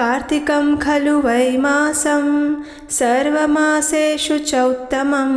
कार्तिकं खलु वै मासं सर्वमासेषु चोत्तमं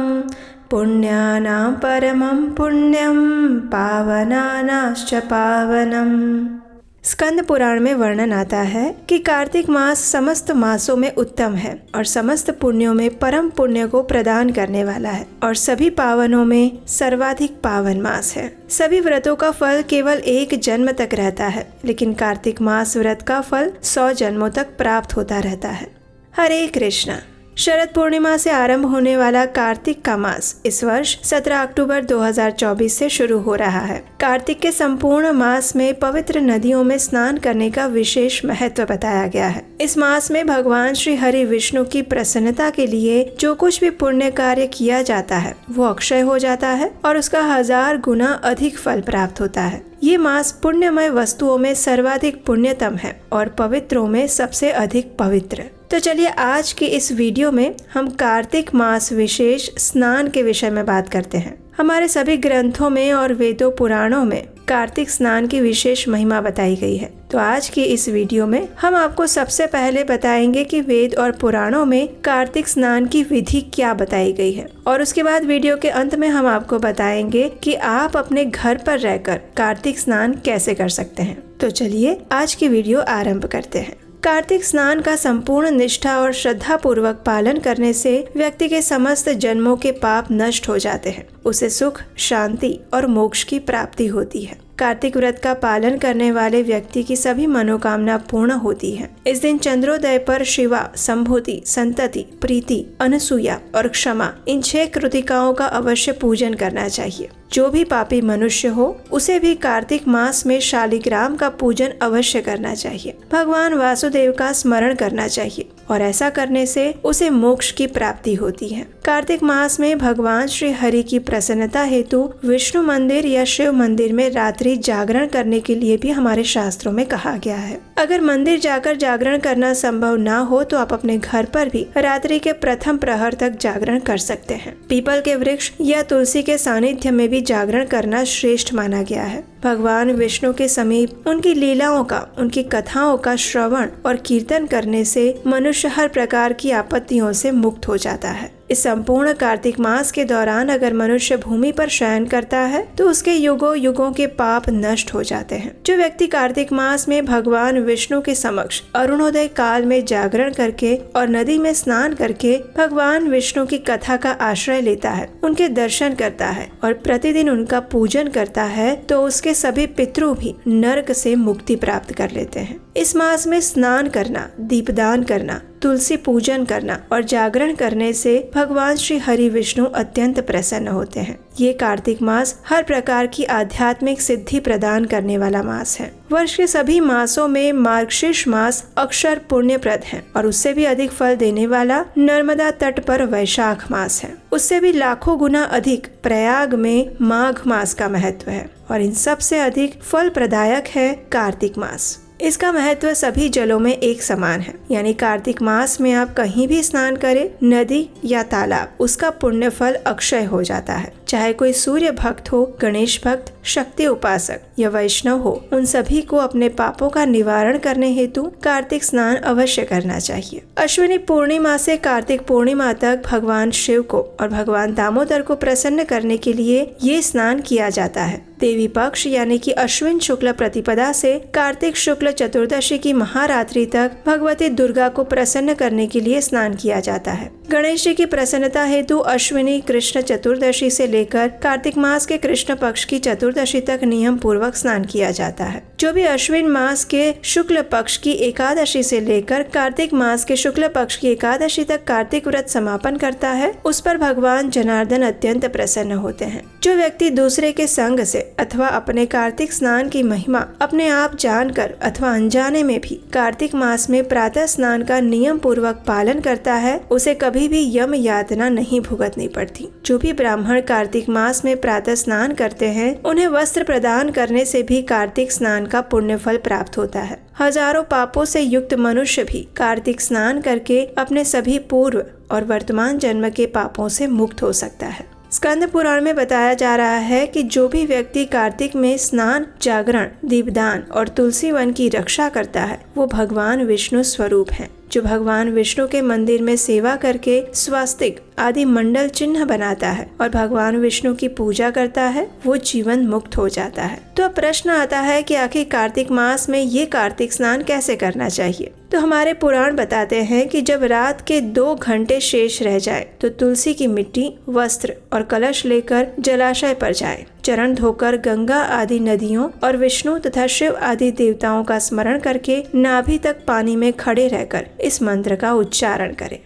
पुण्यानां परमं पुण्यं पावनानाश्च पावनम्। स्कंद पुराण में वर्णन आता है कि कार्तिक मास समस्त मासों में उत्तम है और समस्त पुण्यों में परम पुण्य को प्रदान करने वाला है और सभी पावनों में सर्वाधिक पावन मास है। सभी व्रतों का फल केवल एक जन्म तक रहता है, लेकिन कार्तिक मास व्रत का फल 100 जन्मों तक प्राप्त होता रहता है। हरे कृष्णा। शरद पूर्णिमा से आरंभ होने वाला कार्तिक का मास इस वर्ष 17 अक्टूबर 2024 से शुरू हो रहा है। कार्तिक के संपूर्ण मास में पवित्र नदियों में स्नान करने का विशेष महत्व बताया गया है। इस मास में भगवान श्री हरि विष्णु की प्रसन्नता के लिए जो कुछ भी पुण्य कार्य किया जाता है वो अक्षय हो जाता है और उसका 1000 गुना अधिक फल प्राप्त होता है। ये मास पुण्यमय वस्तुओं में सर्वाधिक पुण्यतम है और पवित्रों में सबसे अधिक पवित्र। तो चलिए आज की इस वीडियो में हम कार्तिक मास विशेष स्नान के विषय में बात करते हैं। हमारे सभी ग्रंथों में और वेदों पुराणों में कार्तिक स्नान की विशेष महिमा बताई गई है। तो आज की इस वीडियो में हम आपको सबसे पहले बताएंगे कि वेद और पुराणों में कार्तिक स्नान की विधि क्या बताई गई है और उसके बाद वीडियो के अंत में हम आपको बताएंगे कि आप अपने घर पर रहकर कार्तिक स्नान कैसे कर सकते हैं। तो चलिए आज की वीडियो आरंभ करते हैं। कार्तिक स्नान का संपूर्ण निष्ठा और श्रद्धा पूर्वक पालन करने से व्यक्ति के समस्त जन्मों के पाप नष्ट हो जाते हैं। उसे सुख, शांति और मोक्ष की प्राप्ति होती है। कार्तिक व्रत का पालन करने वाले व्यक्ति की सभी मनोकामना पूर्ण होती है। इस दिन चंद्रोदय पर शिवा, संभूति, संतति, प्रीति, अनसूया और क्षमा इन 6 कृतिकाओं का अवश्य पूजन करना चाहिए। जो भी पापी मनुष्य हो उसे भी कार्तिक मास में शालिग्राम का पूजन अवश्य करना चाहिए। भगवान वासुदेव का स्मरण करना चाहिए और ऐसा करने से उसे मोक्ष की प्राप्ति होती है। कार्तिक मास में भगवान श्री हरि की प्रसन्नता हेतु विष्णु मंदिर या शिव मंदिर में रात्रि जागरण करने के लिए भी हमारे शास्त्रों में कहा गया है। अगर मंदिर जाकर जागरण करना संभव ना हो तो आप अपने घर पर भी रात्रि के प्रथम प्रहर तक जागरण कर सकते हैं। पीपल के वृक्ष या तुलसी के सानिध्य में भी जागरण करना श्रेष्ठ माना गया है। भगवान विष्णु के समीप उनकी लीलाओं का, उनकी कथाओं का श्रवण और कीर्तन करने से मनुष्य हर प्रकार की आपत्तियों से मुक्त हो जाता है। इस संपूर्ण कार्तिक मास के दौरान अगर मनुष्य भूमि पर शयन करता है तो उसके युगों युगों के पाप नष्ट हो जाते हैं। जो व्यक्ति कार्तिक मास में भगवान विष्णु के समक्ष अरुणोदय काल में जागरण करके और नदी में स्नान करके भगवान विष्णु की कथा का आश्रय लेता है, उनके दर्शन करता है और प्रतिदिन उनका पूजन करता है तो उसके सभी पितरों भी नरक से मुक्ति प्राप्त कर लेते हैं। इस मास में स्नान करना, दीपदान करना, तुलसी पूजन करना और जागरण करने से भगवान श्री हरि विष्णु अत्यंत प्रसन्न होते हैं। ये कार्तिक मास हर प्रकार की आध्यात्मिक सिद्धि प्रदान करने वाला मास है। वर्ष के सभी मासों में मार्गशीर्ष मास अक्षर पुण्यप्रद है और उससे भी अधिक फल देने वाला नर्मदा तट पर वैशाख मास है। उससे भी लाखों गुना अधिक प्रयाग में माघ मास का महत्व है और इन सब से अधिक फल प्रदायक है कार्तिक मास। इसका महत्व सभी जलों में एक समान है, यानी कार्तिक मास में आप कहीं भी स्नान करें, नदी या तालाब, उसका पुण्य फल अक्षय हो जाता है। चाहे कोई सूर्य भक्त हो, गणेश भक्त, शक्ति उपासक या वैष्णव हो, उन सभी को अपने पापों का निवारण करने हेतु कार्तिक स्नान अवश्य करना चाहिए। अश्विनी पूर्णिमा से कार्तिक पूर्णिमा तक भगवान शिव को और भगवान दामोदर को प्रसन्न करने के लिए ये स्नान किया जाता है। देवी पक्ष यानी कि अश्विन शुक्ल प्रतिपदा से कार्तिक शुक्ल चतुर्दशी की महारात्रि तक भगवती दुर्गा को प्रसन्न करने के लिए स्नान किया जाता है। गणेश जी की प्रसन्नता हेतु अश्विनी कृष्ण चतुर्दशी से लेकर कार्तिक मास के कृष्ण पक्ष की चतुर्दशी तक नियम पूर्वक स्नान किया जाता है। जो भी अश्विन मास के शुक्ल पक्ष की एकादशी से लेकर कार्तिक मास के शुक्ल पक्ष की एकादशी तक कार्तिक व्रत समापन करता है, उस पर भगवान जनार्दन अत्यंत प्रसन्न होते हैं। जो व्यक्ति दूसरे के संग से अथवा अपने कार्तिक स्नान की महिमा अपने आप जानकर अथवा अनजाने में भी कार्तिक मास में प्रातः स्नान का नियम पूर्वक पालन करता है, उसे कभी भी यम यातना नहीं भुगतनी पड़ती। जो भी ब्राह्मण कार्तिक मास में प्रातः स्नान करते हैं, उन्हें वस्त्र प्रदान करने से भी कार्तिक स्नान का पुण्य फल प्राप्त होता है। हजारों पापों से युक्त मनुष्य भी कार्तिक स्नान करके अपने सभी पूर्व और वर्तमान जन्म के पापों से मुक्त हो सकता है। स्कंद पुराण में बताया जा रहा है कि जो भी व्यक्ति कार्तिक में स्नान, जागरण, दीपदान और तुलसी वन की रक्षा करता है वो भगवान विष्णु स्वरूप है। जो भगवान विष्णु के मंदिर में सेवा करके स्वास्तिक आदि मंडल चिन्ह बनाता है और भगवान विष्णु की पूजा करता है वो जीवन मुक्त हो जाता है। तो अब प्रश्न आता है कि आखिर कार्तिक मास में ये कार्तिक स्नान कैसे करना चाहिए। तो हमारे पुराण बताते हैं कि जब रात के 2 घंटे शेष रह जाए तो तुलसी की मिट्टी, वस्त्र और कलश लेकर जलाशय पर जाए, चरण धोकर गंगा आदि नदियों और विष्णु तथा शिव आदि देवताओं का स्मरण करके नाभि तक पानी में खड़े रहकर इस मंत्र का उच्चारण करें।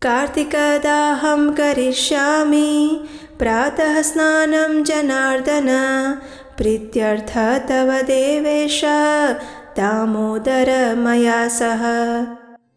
कार्तिकदाहं करिष्यामि प्रातः स्नानं जनार्दन प्रीत्यर्थ तव देवेश दामोदर मया सह।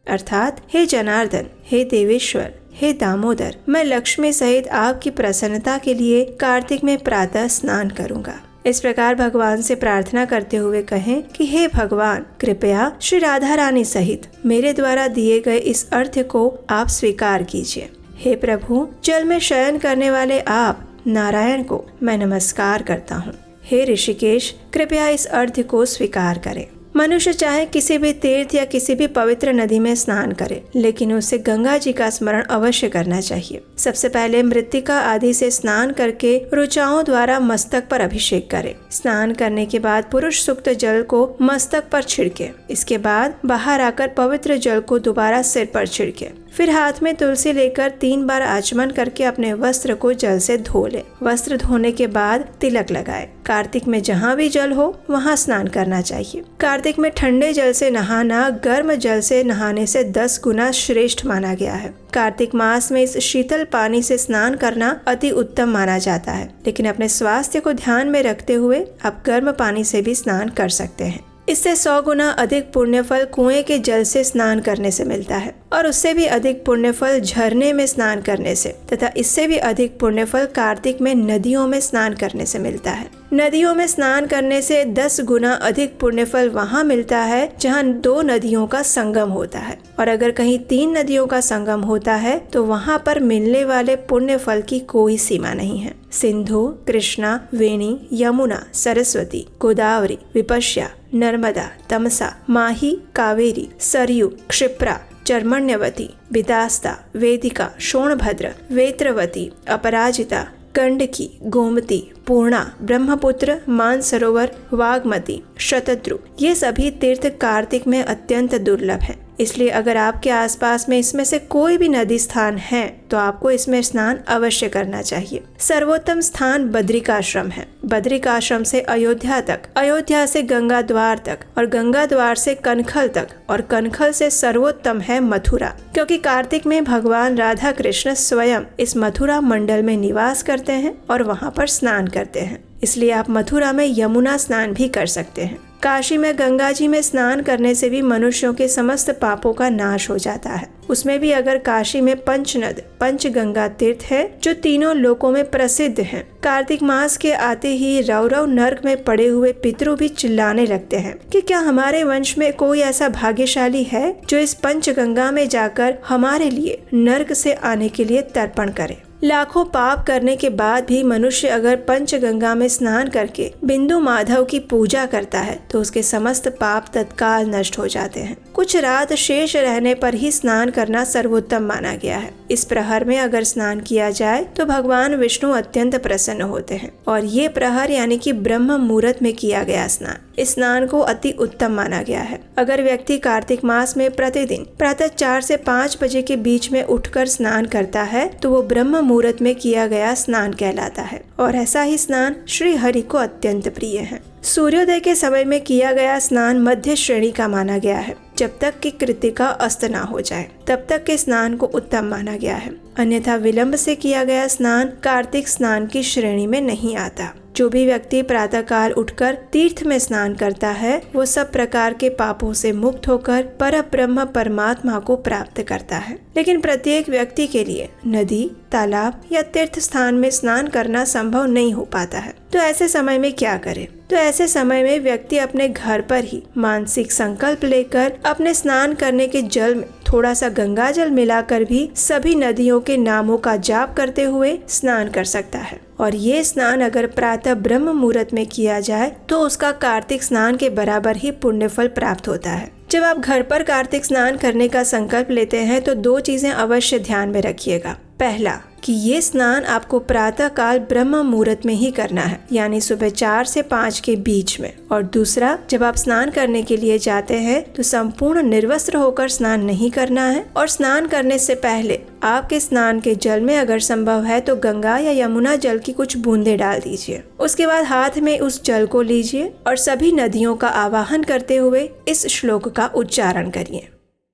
अर्थात हे जनार्दन, हे देवेश्वर, हे दामोदर, मैं लक्ष्मी सहित आपकी प्रसन्नता के लिए कार्तिक में प्रातः स्नान करूंगा। इस प्रकार भगवान से प्रार्थना करते हुए कहें कि हे भगवान, कृपया श्री राधा रानी सहित मेरे द्वारा दिए गए इस अर्घ्य को आप स्वीकार कीजिए। हे प्रभु, जल में शयन करने वाले आप नारायण को मैं नमस्कार करता हूँ। हे ऋषिकेश, कृपया इस अर्घ्य को स्वीकार करें। मनुष्य चाहे किसी भी तीर्थ या किसी भी पवित्र नदी में स्नान करे, लेकिन उसे गंगा जी का स्मरण अवश्य करना चाहिए। सबसे पहले मृत्तिका आदि से स्नान करके ऋचाओं द्वारा मस्तक पर अभिषेक करे। स्नान करने के बाद पुरुष सूक्त जल को मस्तक पर छिड़के। इसके बाद बाहर आकर पवित्र जल को दोबारा सिर पर छिड़के। फिर हाथ में तुलसी लेकर 3 बार आचमन करके अपने वस्त्र को जल से धो ले। वस्त्र धोने के बाद तिलक लगाए। कार्तिक में जहाँ भी जल हो वहाँ स्नान करना चाहिए। कार्तिक में ठंडे जल से नहाना गर्म जल से नहाने से 10 गुना श्रेष्ठ माना गया है। कार्तिक मास में इस शीतल पानी से स्नान करना अति उत्तम माना जाता है, लेकिन अपने स्वास्थ्य को ध्यान में रखते हुए आप गर्म पानी से भी स्नान कर सकते हैं। इससे 100 गुना अधिक पुण्यफल कुएं के जल से स्नान करने से मिलता है और उससे भी अधिक पुण्यफल झरने में स्नान करने से तथा इससे भी अधिक पुण्यफल कार्तिक में नदियों में स्नान करने से मिलता है। नदियों में स्नान करने से 10 गुना अधिक पुण्यफल वहाँ मिलता है जहाँ 2 नदियों का संगम होता है, और अगर कहीं 3 नदियों का संगम होता है तो वहाँ पर मिलने वाले पुण्य फल की कोई सीमा नहीं है। सिंधु, कृष्णा, वेणी, यमुना, सरस्वती, गोदावरी, विपश्या, नर्मदा, तमसा, माही, कावेरी, सरयू, क्षिप्रा, चर्मण्यवती, विदास्ता, वेदिका, शोणभद्र, वेत्रवती, अपराजिता, गंडकी, गोमती, पूर्णा, ब्रह्मपुत्र, मानसरोवर, वाग्मती, शतद्रु, ये सभी तीर्थ कार्तिक में अत्यंत दुर्लभ हैं। इसलिए अगर आपके आसपास में इसमें से कोई भी नदी स्थान है तो आपको इसमें स्नान अवश्य करना चाहिए। सर्वोत्तम स्थान बद्रिकाश्रम है। बद्रिकाश्रम से अयोध्या तक, अयोध्या से गंगा द्वार तक और गंगा द्वार से कनखल तक और कनखल से सर्वोत्तम है मथुरा, क्योंकि कार्तिक में भगवान राधा कृष्ण स्वयं इस मथुरा मंडल में निवास करते हैं और वहाँ पर स्नान करते हैं। इसलिए आप मथुरा में यमुना स्नान भी कर सकते हैं। काशी में गंगा जी में स्नान करने से भी मनुष्यों के समस्त पापों का नाश हो जाता है। उसमें भी अगर काशी में पंचनद, पंचगंगा तीर्थ है जो तीनों लोकों में प्रसिद्ध हैं। कार्तिक मास के आते ही रौरव नर्क में पड़े हुए पितरों भी चिल्लाने लगते हैं कि क्या हमारे वंश में कोई ऐसा भाग्यशाली है जो इस पंचगंगा में जाकर हमारे लिए नर्क से आने के लिए तर्पण करे। लाखों पाप करने के बाद भी मनुष्य अगर पंचगंगा में स्नान करके बिंदु माधव की पूजा करता है तो उसके समस्त पाप तत्काल नष्ट हो जाते हैं। कुछ रात शेष रहने पर ही स्नान करना सर्वोत्तम माना गया है। इस प्रहर में अगर स्नान किया जाए तो भगवान विष्णु अत्यंत प्रसन्न होते हैं, और ये प्रहर यानी कि ब्रह्म मुहूर्त में किया गया स्नान, इस स्नान को अति उत्तम माना गया है। अगर व्यक्ति कार्तिक मास में प्रतिदिन प्रातः 4 से 5 बजे के बीच में उठकर स्नान करता है तो वो ब्रह्म मुहूर्त में किया गया स्नान कहलाता है, और ऐसा ही स्नान श्री हरि को अत्यंत प्रिय है। सूर्योदय के समय में किया गया स्नान मध्य श्रेणी का माना गया है। जब तक कि कृतिका अस्त ना हो जाए तब तक के स्नान को उत्तम माना गया है, अन्यथा विलंब से किया गया स्नान कार्तिक स्नान की श्रेणी में नहीं आता। जो भी व्यक्ति प्रातः काल उठकर तीर्थ में स्नान करता है वो सब प्रकार के पापों से मुक्त होकर परब्रह्म परमात्मा को प्राप्त करता है। लेकिन प्रत्येक व्यक्ति के लिए नदी, तालाब या तीर्थ स्थान में स्नान करना संभव नहीं हो पाता है। तो ऐसे समय में क्या करें? तो ऐसे समय में व्यक्ति अपने घर पर ही मानसिक संकल्प लेकर अपने स्नान करने के जल में थोड़ा सा गंगा जल मिलाकर भी सभी नदियों के नामों का जाप करते हुए स्नान कर सकता है। और ये स्नान अगर प्रातः ब्रह्म मुहूर्त में किया जाए तो उसका कार्तिक स्नान के बराबर ही पुण्य फल प्राप्त होता है। जब आप घर पर कार्तिक स्नान करने का संकल्प लेते हैं तो 2 चीजें अवश्य ध्यान में रखिएगा। पहला कि ये स्नान आपको प्रातः काल ब्रह्म मुहूर्त में ही करना है, यानी सुबह 4 से 5 के बीच में। और दूसरा, जब आप स्नान करने के लिए जाते हैं तो संपूर्ण निर्वस्त्र होकर स्नान नहीं करना है। और स्नान करने से पहले आपके स्नान के जल में अगर संभव है तो गंगा या यमुना जल की कुछ बूंदें डाल दीजिए। उसके बाद हाथ में उस जल को लीजिए और सभी नदियों का आवाहन करते हुए इस श्लोक का उच्चारण करिए।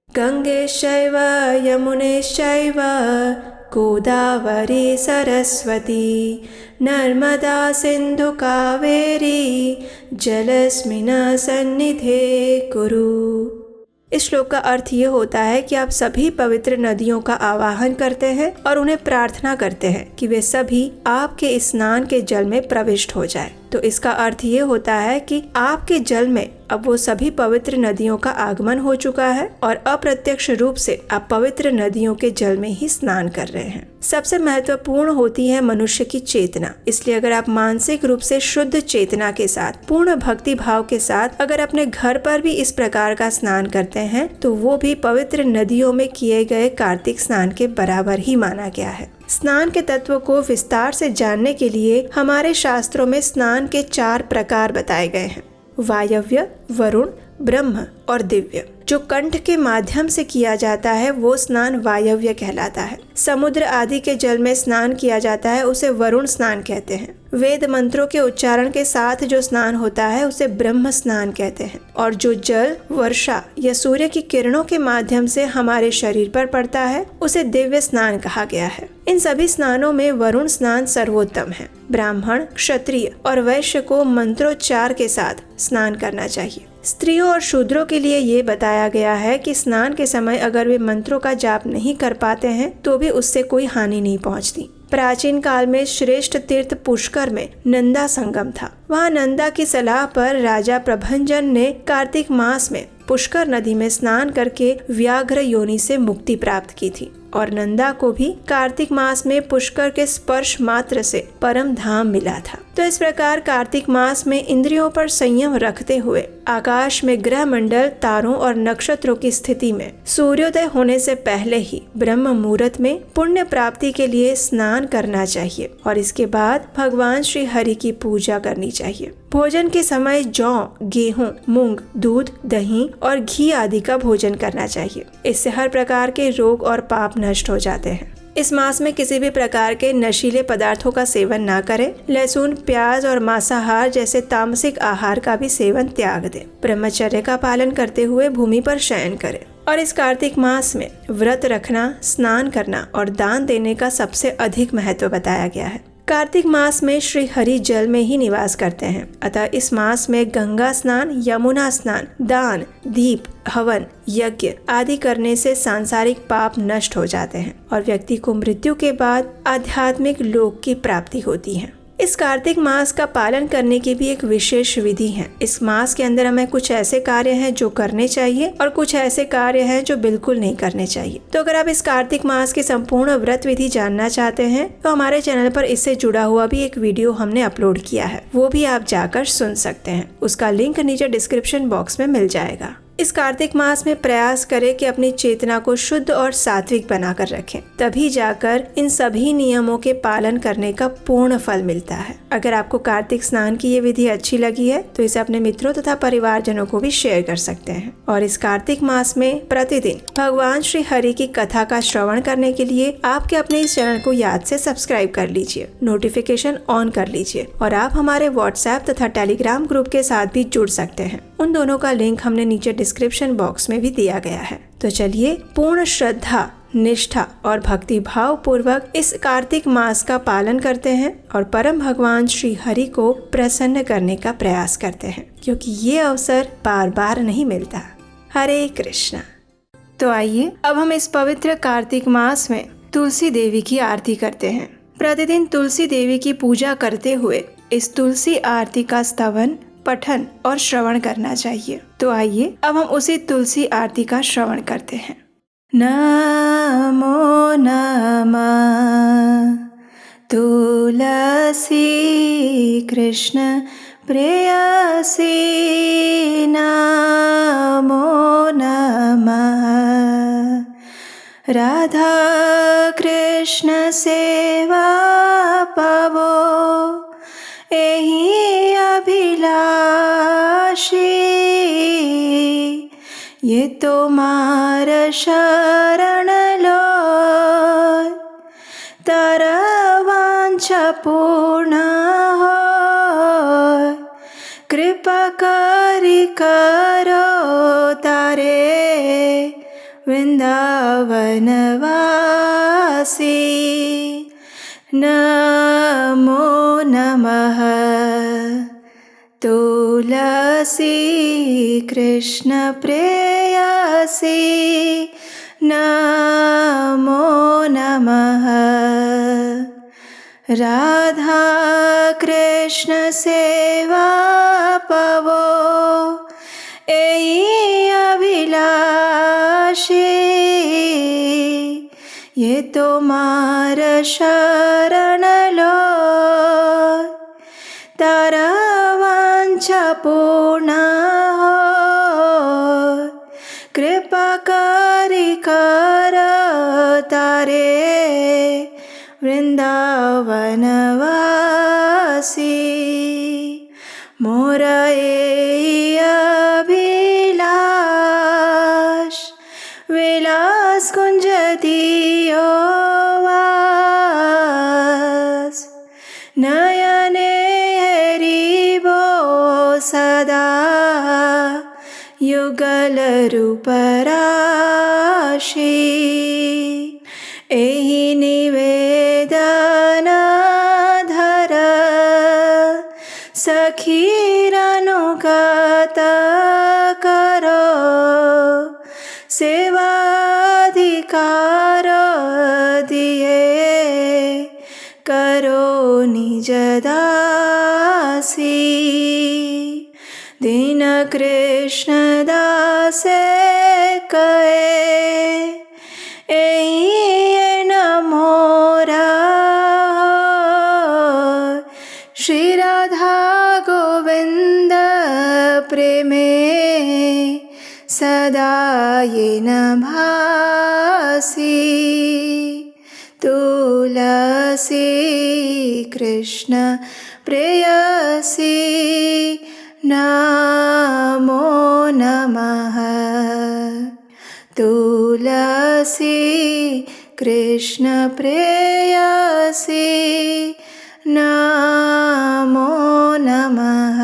गंगेशैव यमुनेशैव गोदावरी सरस्वती नर्मदा सिंधु कावेरी जलस्मिन् सन्निधे कुरु। इस श्लोक का अर्थ ये होता है कि आप सभी पवित्र नदियों का आवाहन करते हैं और उन्हें प्रार्थना करते हैं कि वे सभी आपके स्नान के जल में प्रविष्ट हो जाए। तो इसका अर्थ ये होता है कि आपके जल में अब वो सभी पवित्र नदियों का आगमन हो चुका है और अप्रत्यक्ष रूप से आप पवित्र नदियों के जल में ही स्नान कर रहे हैं। सबसे महत्वपूर्ण होती है मनुष्य की चेतना, इसलिए अगर आप मानसिक रूप से शुद्ध चेतना के साथ पूर्ण भक्ति भाव के साथ अगर अपने घर पर भी इस प्रकार का स्नान करते हैं तो वो भी पवित्र नदियों में किए गए कार्तिक स्नान के बराबर ही माना गया है। स्नान के तत्व को विस्तार से जानने के लिए हमारे शास्त्रों में स्नान के 4 प्रकार बताए गए हैं। वायव्य, वरुण, ब्रह्म और दिव्य। जो कंठ के माध्यम से किया जाता है वो स्नान वायव्य कहलाता है। समुद्र आदि के जल में स्नान किया जाता है उसे वरुण स्नान कहते हैं। वेद मंत्रों के उच्चारण के साथ जो स्नान होता है उसे ब्रह्म स्नान कहते हैं। और जो जल, वर्षा या सूर्य की किरणों के माध्यम से हमारे शरीर पर पड़ता है उसे दिव्य स्नान कहा गया है। इन सभी स्नानों में वरुण स्नान सर्वोत्तम है। ब्राह्मण, क्षत्रिय और वैश्य को मंत्रोच्चार के साथ स्नान करना चाहिए। स्त्रियों और शूद्रों के लिए ये बताया गया है कि स्नान के समय अगर वे मंत्रों का जाप नहीं कर पाते हैं तो भी उससे कोई हानि नहीं पहुंचती। प्राचीन काल में श्रेष्ठ तीर्थ पुष्कर में नंदा संगम था। वहाँ नंदा की सलाह पर राजा प्रभंजन ने कार्तिक मास में पुष्कर नदी में स्नान करके व्याघ्र योनि से मुक्ति प्राप्त की थी। और नंदा को भी कार्तिक मास में पुष्कर के स्पर्श मात्र से परम धाम मिला था। तो इस प्रकार कार्तिक मास में इंद्रियों पर संयम रखते हुए आकाश में ग्रह मंडल, तारों और नक्षत्रों की स्थिति में सूर्योदय होने से पहले ही ब्रह्म मुहूर्त में पुण्य प्राप्ति के लिए स्नान करना चाहिए और इसके बाद भगवान श्री हरि की पूजा करनी चाहिए। भोजन के समय जौ, गेहूं, मूंग, दूध, दही और घी आदि का भोजन करना चाहिए। इससे हर प्रकार के रोग और पाप नष्ट हो जाते हैं। इस मास में किसी भी प्रकार के नशीले पदार्थों का सेवन ना करें। लहसुन, प्याज और मांसाहार जैसे तामसिक आहार का भी सेवन त्याग दें। ब्रह्मचर्य का पालन करते हुए भूमि पर शयन करें। और इस कार्तिक मास में व्रत रखना, स्नान करना और दान देने का सबसे अधिक महत्व बताया गया है। कार्तिक मास में श्री हरि जल में ही निवास करते हैं, अतः इस मास में गंगा स्नान, यमुना स्नान, दान, दीप, हवन, यज्ञ आदि करने से सांसारिक पाप नष्ट हो जाते हैं और व्यक्ति को मृत्यु के बाद आध्यात्मिक लोक की प्राप्ति होती है। इस कार्तिक मास का पालन करने की भी एक विशेष विधि है। इस मास के अंदर हमें कुछ ऐसे कार्य हैं जो करने चाहिए और कुछ ऐसे कार्य हैं जो बिल्कुल नहीं करने चाहिए। तो अगर आप इस कार्तिक मास की संपूर्ण व्रत विधि जानना चाहते हैं तो हमारे चैनल पर इससे जुड़ा हुआ भी एक वीडियो हमने अपलोड किया है, वो भी आप जाकर सुन सकते हैं। उसका लिंक नीचे डिस्क्रिप्शन बॉक्स में मिल जाएगा। इस कार्तिक मास में प्रयास करें कि अपनी चेतना को शुद्ध और सात्विक बनाकर रखें, तभी जाकर इन सभी नियमों के पालन करने का पूर्ण फल मिलता है। अगर आपको कार्तिक स्नान की ये विधि अच्छी लगी है तो इसे अपने मित्रों तथा परिवारजनों को भी शेयर कर सकते हैं। और इस कार्तिक मास में प्रतिदिन भगवान श्री हरि की कथा का श्रवण करने के लिए आपके अपने इस चैनल को याद से सब्सक्राइब कर लीजिए, नोटिफिकेशन ऑन कर लीजिए और आप हमारे व्हाट्सएप तथा टेलीग्राम ग्रुप के साथ भी जुड़ सकते हैं। उन दोनों का लिंक हमने नीचे डिस्क्रिप्शन बॉक्स में भी दिया गया है। तो चलिए पूर्ण श्रद्धा, निष्ठा और भक्ति भाव पूर्वक इस कार्तिक मास का पालन करते हैं और परम भगवान श्री हरि को प्रसन्न करने का प्रयास करते हैं, क्योंकि ये अवसर बार बार नहीं मिलता। हरे कृष्णा। तो आइए अब हम इस पवित्र कार्तिक मास में तुलसी देवी की आरती करते हैं। प्रतिदिन तुलसी देवी की पूजा करते हुए इस तुलसी आरती का स्तवन, पठन और श्रवण करना चाहिए। तो आइए अब हम उसी तुलसी आरती का श्रवण करते हैं। नमो नमः तुलसी कृष्ण प्रेयसी नमो नमः राधा कृष्ण सेवा पावो एही अभिलाषी ये तोमार शरण लो तारा वांछा पूर्ण हो कृपा करी करो तारे वृंदावन वासी नमो नमः तुलसी कृष्ण प्रेयसी नमो नमः राधा कृष्ण सेवा पावो एही अभिलाषी ये तोमार शरण लो तारा वांछा पूर्ण हो कृपा करी कर तारे वृंदावन वासी मोर एही अभिलाष विलास कुंज दियो वास नयने हरिबो सदा युगल रूप राशि एही निवेदन धर सखीरनुगत करो सेवाधिकार दिए करो निज दासी दीन कृष्ण दासे कहे एही न मोरा श्री राधा गोविंद प्रेमे सदा ये न भासी तुलसी कृष्ण प्रेयसी नमो नमः तुलसी कृष्ण प्रेयसी नमो नमः।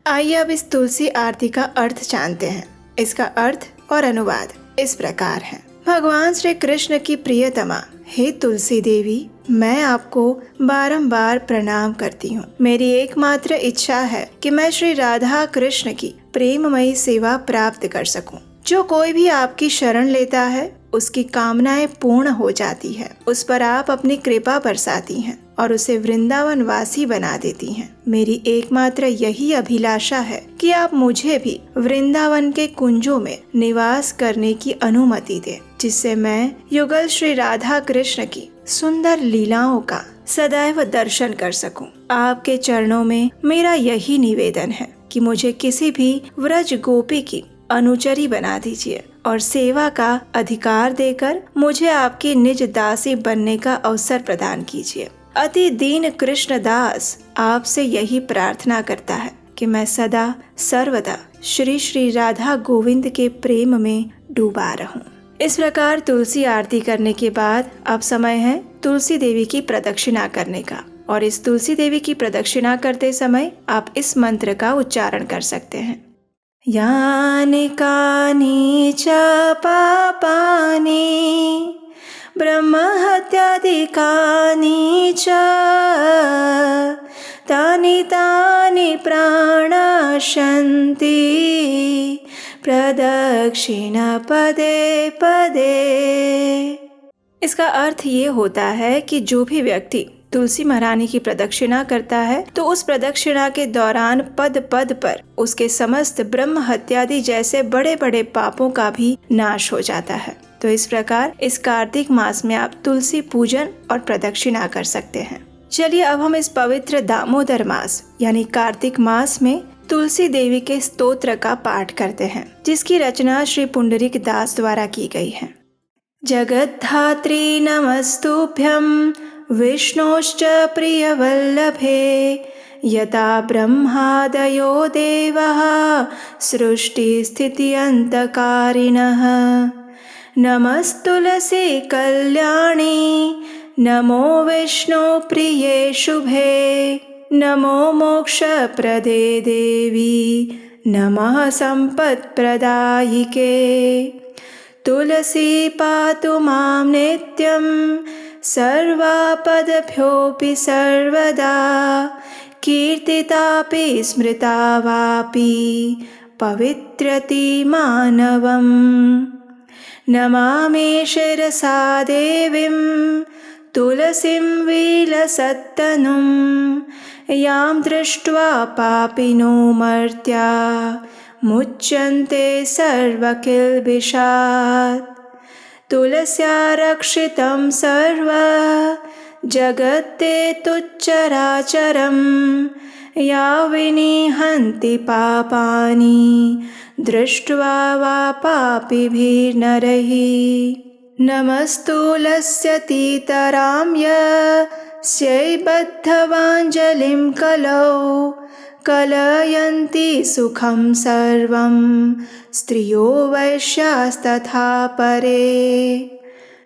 आइए अब इस तुलसी आरती का अर्थ जानते हैं। इसका अर्थ और अनुवाद इस प्रकार है। भगवान श्री कृष्ण की प्रियतमा हे तुलसी देवी, मैं आपको बारंबार प्रणाम करती हूँ। मेरी एकमात्र इच्छा है कि मैं श्री राधा कृष्ण की प्रेममयी सेवा प्राप्त कर सकूं। जो कोई भी आपकी शरण लेता है उसकी कामनाएं पूर्ण हो जाती है। उस पर आप अपनी कृपा बरसाती हैं और उसे वृंदावन वासी बना देती हैं। मेरी एकमात्र यही अभिलाषा है कि आप मुझे भी वृंदावन के कुंजों में निवास करने की अनुमति दें, जिससे मैं युगल श्री राधा कृष्ण की सुंदर लीलाओं का सदैव दर्शन कर सकूं। आपके चरणों में मेरा यही निवेदन है कि मुझे किसी भी व्रज गोपी की अनुचरी बना दीजिए और सेवा का अधिकार देकर मुझे आपकी निज दासी बनने का अवसर प्रदान कीजिए। अति दीन कृष्ण दास आपसे यही प्रार्थना करता है कि मैं सदा सर्वदा श्री श्री राधा गोविंद के प्रेम में डूबा रहूं। इस प्रकार तुलसी आरती करने के बाद अब समय है तुलसी देवी की प्रदक्षिणा करने का। और इस तुलसी देवी की प्रदक्षिणा करते समय आप इस मंत्र का उच्चारण कर सकते हैं। यानि कानि च पापानि ब्रह्महत्यादिकानि च तानि तानि प्राणशन्ति प्रदक्षिण पदे पदे। इसका अर्थ ये होता है कि जो भी व्यक्ति तुलसी महारानी की प्रदक्षिणा करता है तो उस प्रदक्षिणा के दौरान पद पद पर उसके समस्त ब्रह्म हत्यादि जैसे बड़े बड़े पापों का भी नाश हो जाता है। तो इस प्रकार इस कार्तिक मास में आप तुलसी पूजन और प्रदक्षिणा कर सकते हैं। चलिए अब हम इस पवित्र दामोदर मास यानी कार्तिक मास में तुलसी देवी के स्तोत्र का पाठ करते हैं, जिसकी रचना श्री पुंडरीक दास द्वारा की गई है। जगद्धात्री नमस्तुभ्यं विष्णोश्च प्रियवल्लभे यथा ब्रह्मादयो देवः सृष्टिस्थित्यन्तकारिणः। नमस्तुलसी कल्याणी नमो विष्णु प्रिये शुभे नमो मोक्षप्रदे देवी नमः सम्पत्प्रदायिके। तुलसी पातु मां नित्यं सर्वापदभ्योऽपि सर्वदा कीर्तितापि स्मृता वापि पवित्रति मानवम्। नमामि शिरसा देवीं तुलसीं विलसत्तनुं यां दृष्ट्वा पापिनो मर्त्या मुच्यन्ते सर्वकिल्बिषात्। तुलस्या रक्षितं सर्व जगत्ते तुच्चराचरं या विनिहन्ति पापानि दृष्ट्वा वा पापिभिर्नरैः। नमस्तुलस्यतीतरां यस्यै बद्धवाञ्जलिं कलौ कलयन्ति सुखं सर्वं स्त्रियो वैश्यास्तथा परे।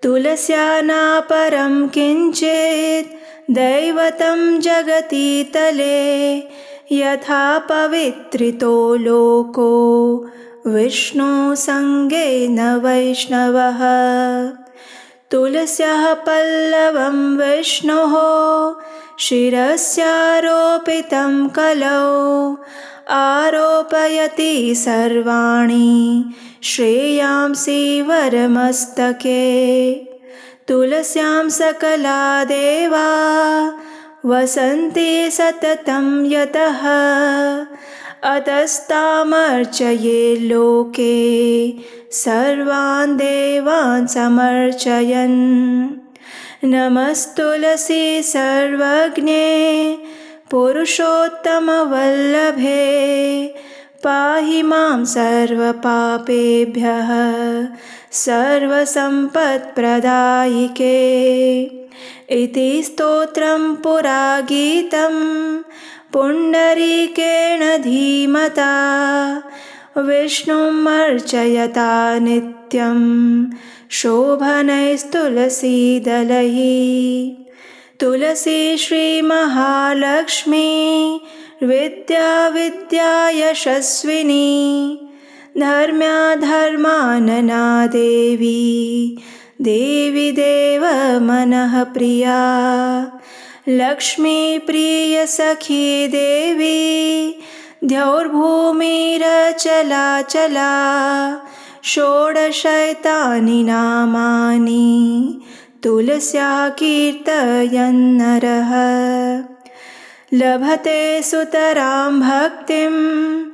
तुलस्या नापरं किञ्चित् दैवतं जगति तले यथा पवित्रितो लोको विष्णु संगेन वैष्णवः। तुलस्याः पल्लवं विष्णोः शिरस्यारोपितं कलौ आरोपयति सर्वाणि श्रेयांसि वरमस्तके। तुलस्यां सकला देवा वसन्ति सततं यतः अतस्तामर्चये लोके सर्वान् देवान् समर्चयन्। नमस्तुलसी सर्वज्ञे पुरुषोत्तमवल्लभे पाहि मां सर्वपापेभ्यः सर्वसम्पत्प्रदायिके। इति स्तोत्रं पुरा गीतं पुण्डरीकेण धीमता विष्णुमर्चयता नित्यं शोभनैस्तुलसीदलैः। तुलसी श्रीमहालक्ष्मी विद्या विद्या यशस्विनी धर्म्याधर्मानना देवी देवी देव मनः प्रिया। लक्ष्मी प्रिय सखी देवी द्यौर्भूमिरचला चला षोडशैतानि नामानि तुलस्या कीर्तयन्नरः। लभते सुतरां भक्तिम्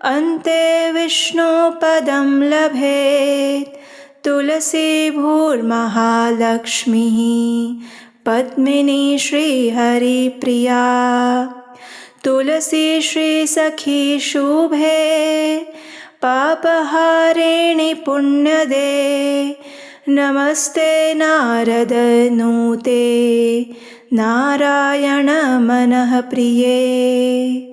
अन्ते विष्णुपदं लभेत्। तुलसी भूर्महालक्ष्मीः पद्मिनी श्रीहरिप्रिया। तुलसी श्रीसखी शुभे पापहारिणि पुण्यदे नमस्ते नारद नूते नारायण मनः प्रिये।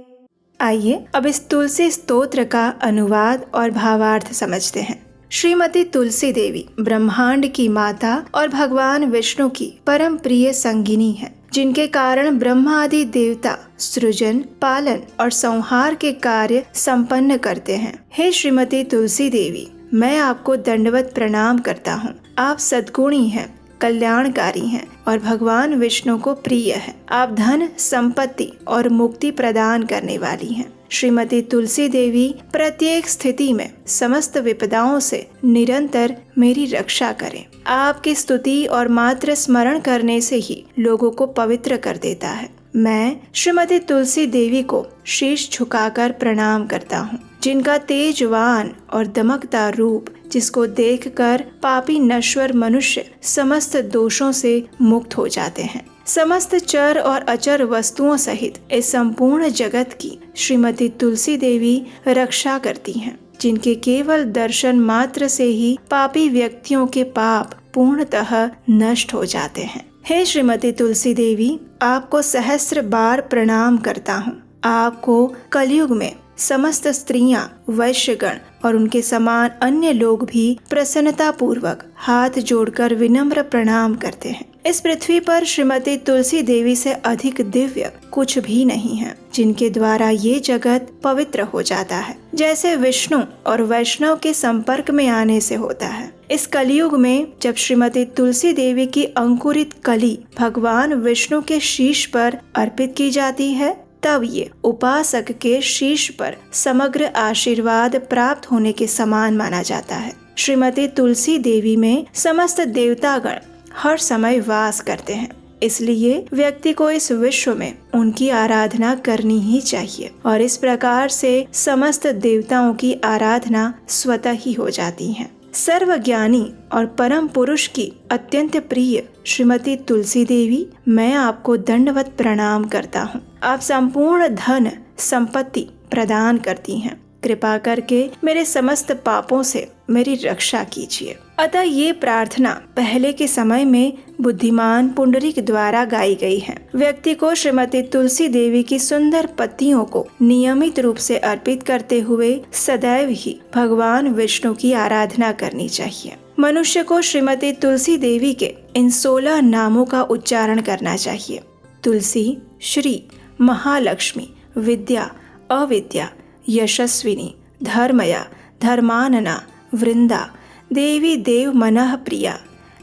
आइए अब इस तुलसी स्तोत्र का अनुवाद और भावार्थ समझते हैं। श्रीमती तुलसी देवी ब्रह्मांड की माता और भगवान विष्णु की परम प्रिय संगिनी है, जिनके कारण ब्रह्मा आदि देवता सृजन, पालन और संहार के कार्य संपन्न करते हैं। हे श्रीमती तुलसी देवी, मैं आपको दंडवत प्रणाम करता हूँ। आप सद्गुणी हैं, कल्याणकारी हैं और भगवान विष्णु को प्रिय है। आप धन, संपत्ति और मुक्ति प्रदान करने वाली हैं। श्रीमती तुलसी देवी प्रत्येक स्थिति में समस्त विपदाओं से निरंतर मेरी रक्षा करें। आपकी स्तुति और मात्र स्मरण करने से ही लोगों को पवित्र कर देता है। मैं श्रीमती तुलसी देवी को शीश झुकाकर प्रणाम करता हूँ, जिनका तेजवान और दमकदार रूप, जिसको देखकर पापी नश्वर मनुष्य समस्त दोषों से मुक्त हो जाते हैं। समस्त चर और अचर वस्तुओं सहित इस संपूर्ण जगत की श्रीमती तुलसी देवी रक्षा करती हैं, जिनके केवल दर्शन मात्र से ही पापी व्यक्तियों के पाप पूर्णतः नष्ट हो जाते हैं। हे श्रीमती तुलसी देवी, आपको सहस्त्र बार प्रणाम करता हूँ। आपको कलयुग में समस्त स्त्रियां, वैश्यगण और उनके समान अन्य लोग भी प्रसन्नता पूर्वक हाथ जोड़कर विनम्र प्रणाम करते हैं। इस पृथ्वी पर श्रीमती तुलसी देवी से अधिक दिव्य कुछ भी नहीं है, जिनके द्वारा ये जगत पवित्र हो जाता है, जैसे विष्णु और वैष्णव के संपर्क में आने से होता है। इस कलयुग में जब श्रीमती तुलसी देवी की अंकुरित कली भगवान विष्णु के शीश पर अर्पित की जाती है, तब ये उपासक के शीश पर समग्र आशीर्वाद प्राप्त होने के समान माना जाता है। श्रीमती तुलसी देवी में समस्त देवतागण हर समय वास करते हैं, इसलिए व्यक्ति को इस विश्व में उनकी आराधना करनी ही चाहिए और इस प्रकार से समस्त देवताओं की आराधना स्वतः ही हो जाती है। सर्वज्ञानी और परम पुरुष की अत्यंत प्रिय श्रीमती तुलसी देवी, मैं आपको दंडवत प्रणाम करता हूँ। आप संपूर्ण धन संपत्ति प्रदान करती हैं। कृपा करके मेरे समस्त पापों से मेरी रक्षा कीजिए। अतः ये प्रार्थना पहले के समय में बुद्धिमान पुंडरीक द्वारा गाई गई है। व्यक्ति को श्रीमती तुलसी देवी की सुंदर पत्तियों को नियमित रूप से अर्पित करते हुए सदैव ही भगवान विष्णु की आराधना करनी चाहिए। मनुष्य को श्रीमती तुलसी देवी के इन 16 नामों का उच्चारण करना चाहिए। तुलसी, श्री, महालक्ष्मी, विद्या, अविद्या, यशस्विनी, धर्मया, धर्मानना, वृंदा, देवी देव मनः प्रिया,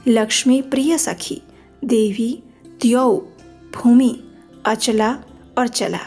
लक्ष्मी प्रिय सखी, देवी, द्यौ, भूमि, अचला और चला।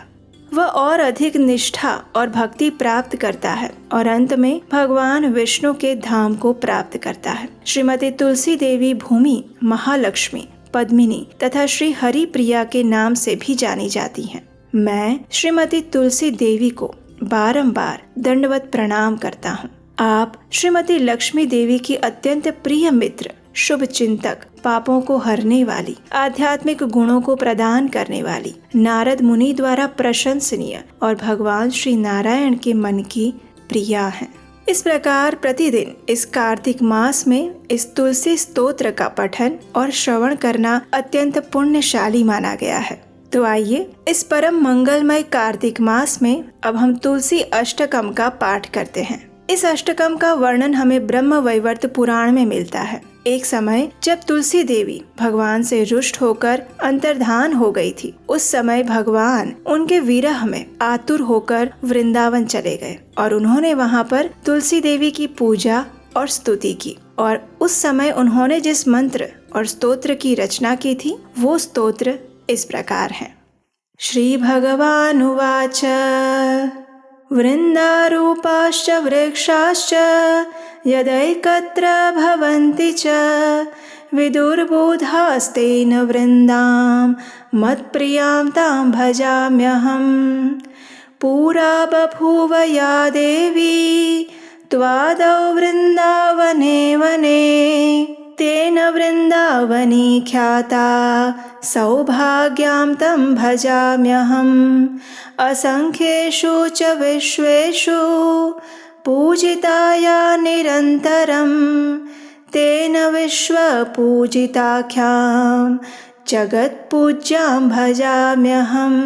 वह और अधिक निष्ठा और भक्ति प्राप्त करता है और अंत में भगवान विष्णु के धाम को प्राप्त करता है। श्रीमती तुलसी देवी भूमि, महालक्ष्मी, पद्मिनी तथा श्री हरि प्रिया के नाम से भी जानी जाती हैं। मैं श्रीमती तुलसी देवी को बारंबार दंडवत प्रणाम करता हूँ। आप श्रीमती लक्ष्मी देवी की अत्यंत प्रिय मित्र, शुभ चिंतक, पापों को हरने वाली, आध्यात्मिक गुणों को प्रदान करने वाली, नारद मुनि द्वारा प्रशंसनीय और भगवान श्री नारायण के मन की प्रिया हैं। इस प्रकार प्रतिदिन इस कार्तिक मास में इस तुलसी स्तोत्र का पठन और श्रवण करना अत्यंत पुण्यशाली माना गया है। तो आइए इस परम मंगलमय कार्तिक मास में अब हम तुलसी अष्टकम का पाठ करते हैं। इस अष्टकम का वर्णन हमें ब्रह्म वैवर्त पुराण में मिलता है। एक समय जब तुलसी देवी भगवान से रुष्ट होकर अंतर्धान हो गई थी, उस समय भगवान उनके विरह में आतुर होकर वृंदावन चले गए और उन्होंने वहाँ पर तुलसी देवी की पूजा और स्तुति की। और उस समय उन्होंने जिस मंत्र और स्तोत्र की रचना की थी, वो स्तोत्र इस प्रकार है। श्री भगवानुवाच वृन्दारूपाश्च वृक्षाश्च यदैकत्र भवन्ति च विदुर्बोधास्तेन वृन्दां मत्प्रियां तां भजाम्यहम्। पुरा बभूव या देवी त्वादौ वृन्दावने वने तेन वृन्दावनी ख्याता सौभाग्यां तं भजाम्यहम्। असंख्येषु च विश्वेषु पूजिताया निरन्तरं तेन विश्वपूजिताख्यां जगत्पूज्यां भजाम्यहम्।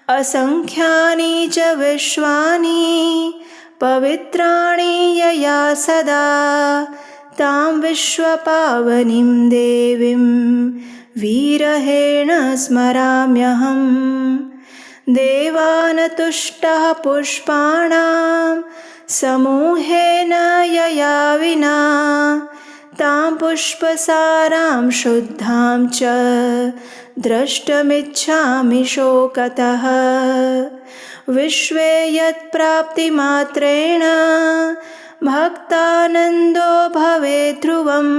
असंख्यानि च विश्वानि पवित्राणि यया सदा तां विश्वपावनीं देवीं विरहेण स्मराम्यहम्। देवान् तुष्टः पुष्पाणां समूहेन यया विना तां पुष्पसारां शुद्धां च द्रष्टुमिच्छामि शोकतः। विश्वे यत्प्राप्तिमात्रेण भक्तानन्दो भवेत् ध्रुवम्।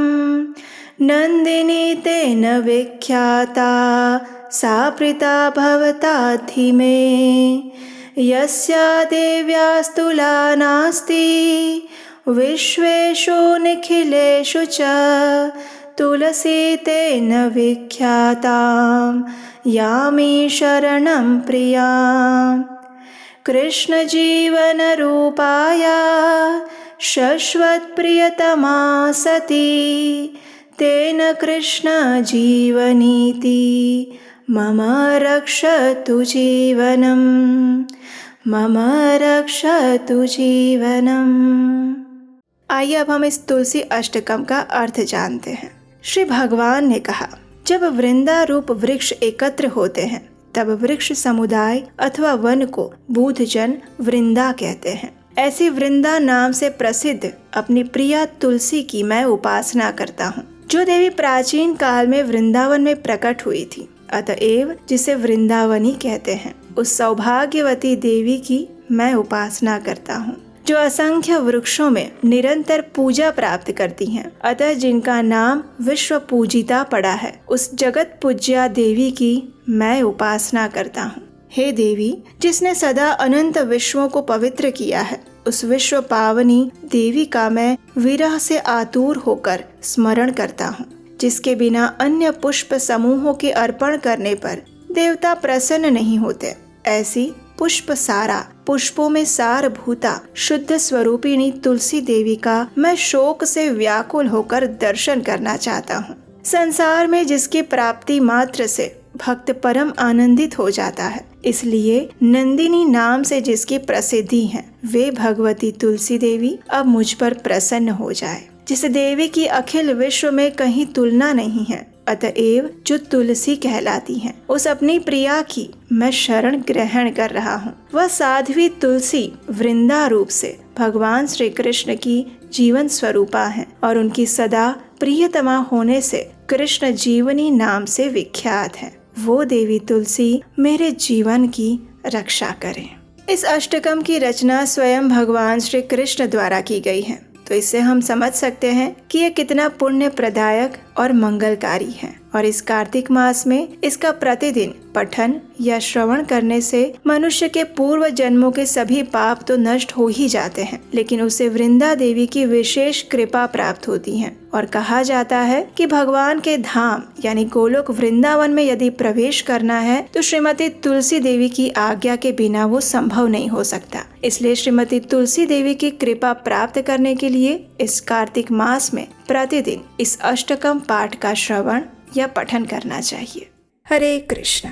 नन्दिनी तेन विख्याता सा प्रीता भवताद्धि मे। यस्या देव्यास्तुला नास्ति विश्वेषु निखिलेषु च। तुलसी तेन विख्यातां यामि शरणं प्रियाम्। कृष्ण जीवन रूपाया शश्वत्प्रियतमा सती। तेन कृष्ण जीवनीति मम रक्षतु जीवनम्। मम रक्षतु जीवनम्। आइए अब हम इस तुलसी अष्टकम का अर्थ जानते हैं। श्री भगवान ने कहा, जब वृंदा रूप वृक्ष एकत्र होते हैं तब वृक्ष समुदाय अथवा वन को बूढ़जन वृंदा कहते हैं। ऐसी वृंदा नाम से प्रसिद्ध अपनी प्रिया तुलसी की मैं उपासना करता हूँ, जो देवी प्राचीन काल में वृंदावन में प्रकट हुई थी, अतएव जिसे वृंदावनी कहते हैं। उस सौभाग्यवती देवी की मैं उपासना करता हूँ, जो असंख्य वृक्षों में निरंतर पूजा प्राप्त करती हैं, अतः जिनका नाम विश्व पूजिता पड़ा है। उस जगत पूज्या देवी की मैं उपासना करता हूँ। हे देवी, जिसने सदा अनंत विश्वों को पवित्र किया है, उस विश्व पावनी देवी का मैं विरह से आतुर होकर स्मरण करता हूँ, जिसके बिना अन्य पुष्प समूहों के अर्पण करने पर देवता प्रसन्न नहीं होते। ऐसी पुष्प सारा, पुष्पों में सारभूता शुद्ध स्वरूपिणी तुलसी देवी का मैं शोक से व्याकुल होकर दर्शन करना चाहता हूँ। संसार में जिसकी प्राप्ति मात्र से भक्त परम आनंदित हो जाता है, इसलिए नंदिनी नाम से जिसकी प्रसिद्धि है, वे भगवती तुलसी देवी अब मुझ पर प्रसन्न हो जाए। जिस देवी की अखिल विश्व में कहीं तुलना नहीं है, अतएव जो तुलसी कहलाती हैं, उस अपनी प्रिया की मैं शरण ग्रहण कर रहा हूँ। वह साध्वी तुलसी वृंदा रूप से भगवान श्री कृष्ण की जीवन स्वरूपा है और उनकी सदा प्रियतमा होने से कृष्ण जीवनी नाम से विख्यात है। वो देवी तुलसी मेरे जीवन की रक्षा करे। इस अष्टकम की रचना स्वयं भगवान श्री कृष्ण द्वारा की गई है, तो इससे हम समझ सकते हैं कि यह कितना पुण्य प्रदायक और मंगलकारी है। और इस कार्तिक मास में इसका प्रतिदिन पठन या श्रवण करने से मनुष्य के पूर्व जन्मों के सभी पाप तो नष्ट हो ही जाते हैं, लेकिन उसे वृंदा देवी की विशेष कृपा प्राप्त होती है। और कहा जाता है कि भगवान के धाम यानी गोलोक वृंदावन में यदि प्रवेश करना है तो श्रीमती तुलसी देवी की आज्ञा के बिना वो संभव नहीं हो सकता। इसलिए श्रीमती तुलसी देवी की कृपा प्राप्त करने के लिए इस कार्तिक मास में प्रतिदिन इस अष्टकम पाठ का श्रवण या पठन करना चाहिए। हरे कृष्ण।